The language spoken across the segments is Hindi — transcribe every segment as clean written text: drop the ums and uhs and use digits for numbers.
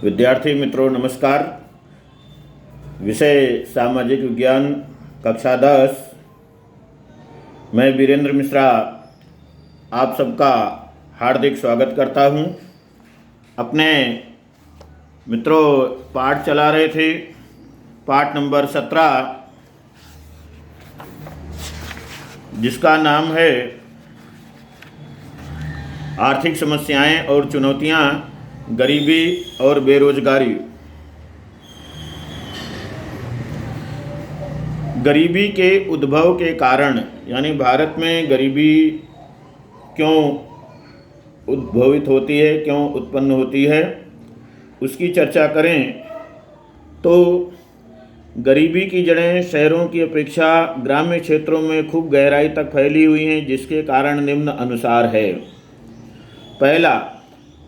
विद्यार्थी मित्रों नमस्कार। विषय सामाजिक विज्ञान कक्षा 10। मैं वीरेंद्र मिश्रा आप सबका हार्दिक स्वागत करता हूं। अपने मित्रों पाठ चला रहे थे, पाठ नंबर 17, जिसका नाम है आर्थिक समस्याएं और चुनौतियां, गरीबी और बेरोजगारी। गरीबी के उद्भव के कारण, यानी भारत में गरीबी क्यों उद्भवित होती है, क्यों उत्पन्न होती है, उसकी चर्चा करें तो गरीबी की जड़ें शहरों की अपेक्षा ग्राम्य क्षेत्रों में खूब गहराई तक फैली हुई हैं, जिसके कारण निम्न अनुसार है। पहला,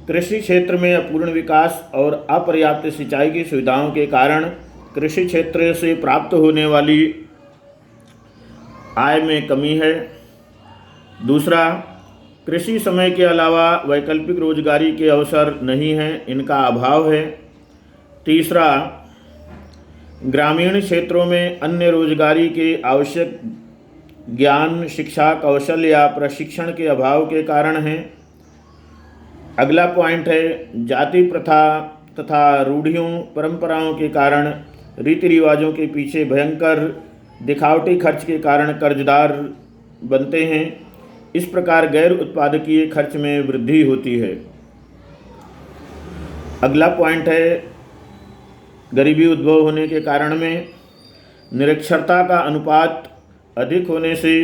कृषि क्षेत्र में अपूर्ण विकास और अपर्याप्त सिंचाई की सुविधाओं के कारण कृषि क्षेत्र से प्राप्त होने वाली आय में कमी है। दूसरा, कृषि समय के अलावा वैकल्पिक रोजगारी के अवसर नहीं हैं, इनका अभाव है। तीसरा, ग्रामीण क्षेत्रों में अन्य रोजगारी के आवश्यक ज्ञान, शिक्षा, कौशल या प्रशिक्षण के अभाव के कारण हैं। अगला पॉइंट है, जाति प्रथा तथा रूढ़ियों परंपराओं के कारण रीति रिवाजों के पीछे भयंकर दिखावटी खर्च के कारण कर्जदार बनते हैं। इस प्रकार गैर उत्पादकीय खर्च में वृद्धि होती है। अगला पॉइंट है, गरीबी उद्भव होने के कारण में निरक्षरता का अनुपात अधिक होने से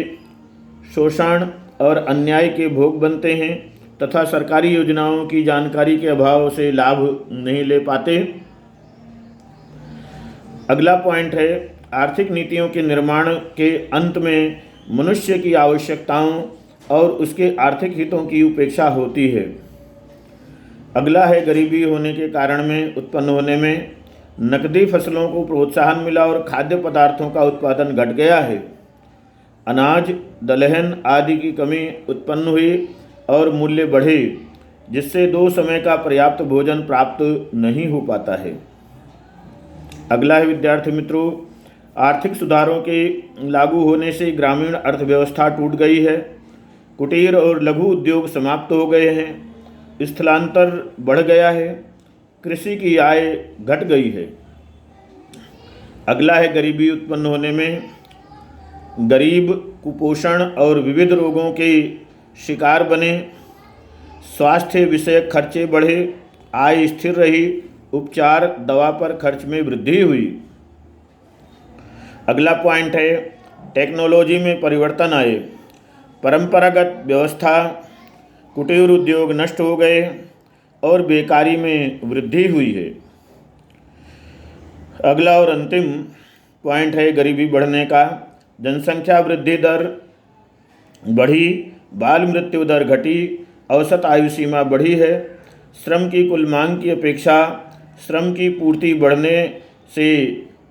शोषण और अन्याय के भोग बनते हैं तथा सरकारी योजनाओं की जानकारी के अभाव से लाभ नहीं ले पाते। अगला पॉइंट है, आर्थिक नीतियों के निर्माण के अंत में मनुष्य की आवश्यकताओं और उसके आर्थिक हितों की उपेक्षा होती है। अगला है, गरीबी होने के कारण में उत्पन्न होने में नकदी फसलों को प्रोत्साहन मिला और खाद्य पदार्थों का उत्पादन घट गया है। अनाज, दलहन आदि की कमी उत्पन्न हुई और मूल्य बढ़े, जिससे 2 समय का पर्याप्त भोजन प्राप्त नहीं हो पाता है। अगला है विद्यार्थी मित्रों, आर्थिक सुधारों के लागू होने से ग्रामीण अर्थव्यवस्था टूट गई है। कुटीर और लघु उद्योग समाप्त हो गए हैं। स्थलांतर बढ़ गया है। कृषि की आय घट गई है। अगला है, गरीबी उत्पन्न होने में गरीब कुपोषण और विविध रोगों के शिकार बने, स्वास्थ्य विषयक खर्चे बढ़े, आय स्थिर रही, उपचार दवा पर खर्च में वृद्धि हुई। अगला पॉइंट है, टेक्नोलॉजी में परिवर्तन आए, परंपरागत व्यवस्था, कुटीर उद्योग नष्ट हो गए और बेकारी में वृद्धि हुई है। अगला और अंतिम पॉइंट है गरीबी बढ़ने का, जनसंख्या वृद्धि दर बढ़ी, बाल मृत्यु दर घटी, औसत आयु सीमा बढ़ी है। श्रम की कुल मांग की अपेक्षा श्रम की पूर्ति बढ़ने से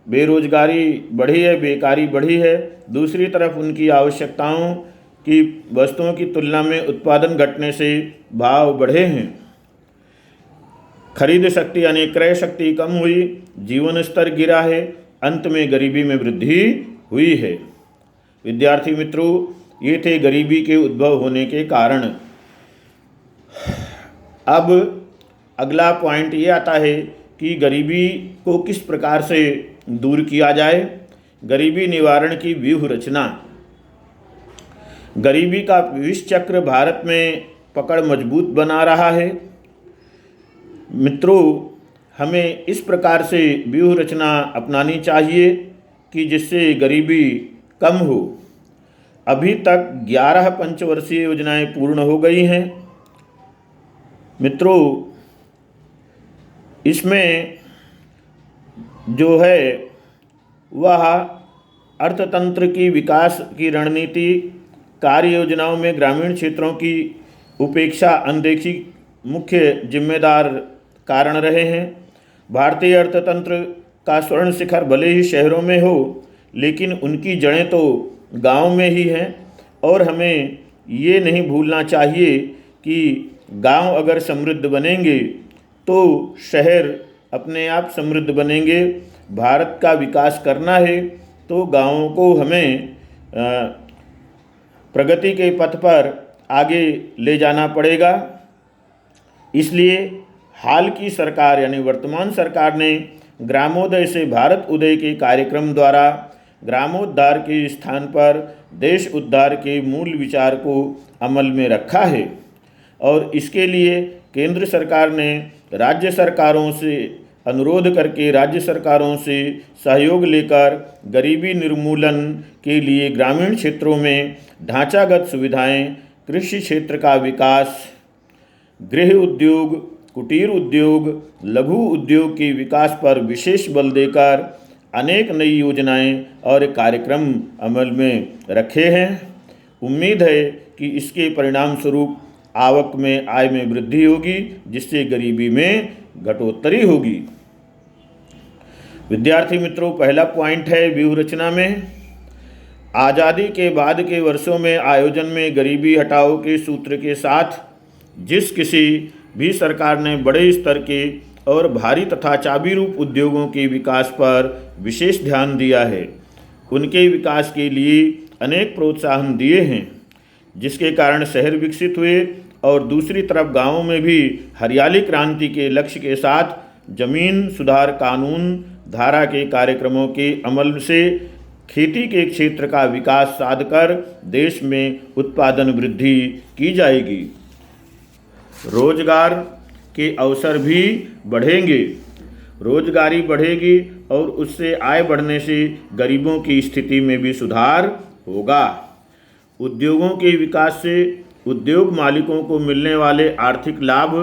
बेरोजगारी बढ़ी है, बेकारी बढ़ी है। दूसरी तरफ उनकी आवश्यकताओं की वस्तुओं की तुलना में उत्पादन घटने से भाव बढ़े हैं। खरीद शक्ति यानी क्रय शक्ति कम हुई, जीवन स्तर गिरा है, अंत में गरीबी में वृद्धि हुई है। विद्यार्थी मित्रों, ये थे गरीबी के उद्भव होने के कारण। अब अगला पॉइंट ये आता है कि गरीबी को किस प्रकार से दूर किया जाए। गरीबी निवारण की व्यूह रचना। गरीबी का विष चक्र भारत में पकड़ मजबूत बना रहा है। मित्रों, हमें इस प्रकार से व्यूह रचना अपनानी चाहिए कि जिससे गरीबी कम हो। अभी तक 11 पंचवर्षीय योजनाएं पूर्ण हो गई हैं। मित्रों, इसमें जो है वह अर्थतंत्र की विकास की रणनीति, कार्य योजनाओं में ग्रामीण क्षेत्रों की उपेक्षा, अनदेखी मुख्य जिम्मेदार कारण रहे हैं। भारतीय अर्थतंत्र का स्वर्ण शिखर भले ही शहरों में हो, लेकिन उनकी जड़ें तो गांव में ही हैं और हमें ये नहीं भूलना चाहिए कि गांव अगर समृद्ध बनेंगे तो शहर अपने आप समृद्ध बनेंगे। भारत का विकास करना है तो गांवों को हमें प्रगति के पथ पर आगे ले जाना पड़ेगा। इसलिए हाल की सरकार यानी वर्तमान सरकार ने ग्रामोदय से भारत उदय के कार्यक्रम द्वारा ग्रामोद्धार के स्थान पर देश उद्धार के मूल विचार को अमल में रखा है और इसके लिए केंद्र सरकार ने राज्य सरकारों से अनुरोध करके राज्य सरकारों से सहयोग लेकर गरीबी निर्मूलन के लिए ग्रामीण क्षेत्रों में ढांचागत सुविधाएं, कृषि क्षेत्र का विकास, गृह उद्योग, कुटीर उद्योग, लघु उद्योग के विकास पर विशेष बल देकर अनेक नई योजनाएं और कार्यक्रम अमल में रखे हैं। उम्मीद है कि इसके परिणाम स्वरूप आवक में, आय में वृद्धि होगी, जिससे गरीबी में घटोत्तरी होगी। विद्यार्थी मित्रों, पहला पॉइंट है व्यूह रचना में आज़ादी के बाद के वर्षों में आयोजन में गरीबी हटाओ के सूत्र के साथ जिस किसी भी सरकार ने बड़े स्तर के और भारी तथा चाबी रूप उद्योगों के विकास पर विशेष ध्यान दिया है, उनके विकास के लिए अनेक प्रोत्साहन दिए हैं, जिसके कारण शहर विकसित हुए और दूसरी तरफ गांवों में भी हरियाली क्रांति के लक्ष्य के साथ जमीन सुधार कानून धारा के कार्यक्रमों के अमल से खेती के क्षेत्र का विकास साधकर देश में उत्पादन वृद्धि की जाएगी। रोजगार के अवसर भी बढ़ेंगे, रोजगारी बढ़ेगी और उससे आय बढ़ने से गरीबों की स्थिति में भी सुधार होगा। उद्योगों के विकास से उद्योग मालिकों को मिलने वाले आर्थिक लाभ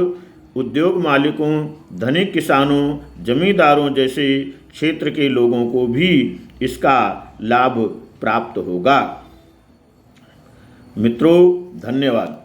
उद्योग मालिकों, धनिक किसानों, जमींदारों जैसे क्षेत्र के लोगों को भी इसका लाभ प्राप्त होगा। मित्रों, धन्यवाद।